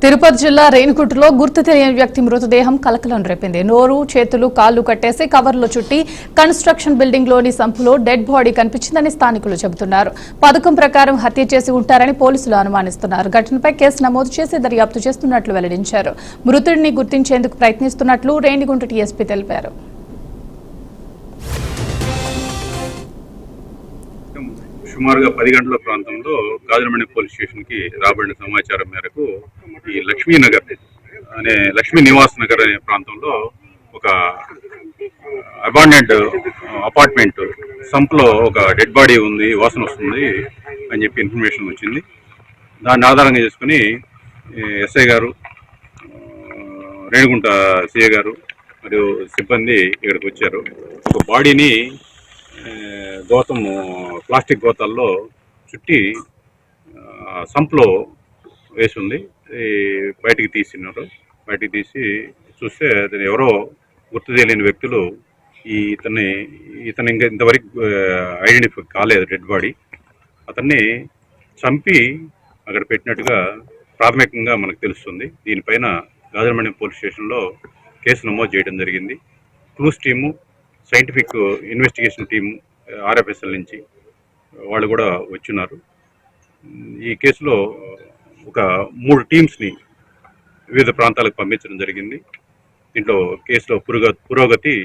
తిరుపతి జిల్లా రేణిగుంటలో గుర్తు తెలియని వ్యక్తి మృతదేహం కలకలం రేపింది. నోరు, చేతులు, కాళ్లు కట్టేసి కవర్లో చుట్టి కన్స్ట్రక్షన్ బిల్డింగ్ లోని సంపులో డెడ్ బాడీ కనిపించిందని స్థానికులు చెబుతున్నారు. పథకం ప్రకారం హత్య చేసి ఉంటారని పోలీసులు అనుమానిస్తున్నారు. ఘటనపై కేసు నమోదు చేసి దర్యాప్తు చేస్తున్నట్లు వెల్లడించారు. మృతుడిని గుర్తించేందుకు ప్రయత్నిస్తున్నట్లు రేణిగుంట డీఎస్పీ తెలిపారు. సుమారుగా 10 గంటల ప్రాంతంలో గాజులమణి పోలీస్ స్టేషన్ కి రాబడిన సమాచారం మేరకు ఈ లక్ష్మీనగర్ అనే లక్ష్మీ నివాస్ నగర్ అనే ప్రాంతంలో ఒక అబాండెంట్ అపార్ట్మెంట్ సంప్లో ఒక డెడ్ బాడీ ఉంది, వాసన వస్తుంది అని చెప్పి ఇన్ఫర్మేషన్ వచ్చింది. దాన్ని ఆధారంగా చేసుకుని ఎస్ఐ గారు, రేణిగుంట సిఐ గారు మరియు సిబ్బంది ఇక్కడికి వచ్చారు. ఒక బాడీని ప్లాస్టిక్ గోతాల్లో చుట్టి సంప్లో వేసి ఉంది. బయటికి తీసినారు. బయటికి తీసి చూస్తే అతను ఎవరో గుర్తు తెలియని వ్యక్తులు ఇతను ఇంకా ఇంతవరకు ఐడెంటిఫై కాలేదు. డెడ్ బాడీ అతన్ని చంపి అక్కడ పెట్టినట్టుగా ప్రాథమికంగా మనకు తెలుస్తుంది. దీనిపైన గాజులమణి పోలీస్ స్టేషన్లో కేసు నమోదు చేయడం జరిగింది. Clues team, scientific investigation team, RFSL నుంచి వాళ్ళు కూడా వచ్చిన్నారు. ఈ కేసులో ఒక 3 టీమ్స్ని వివిధ ప్రాంతాలకు పంపించడం జరిగింది. దీంట్లో కేసులో పురోగతి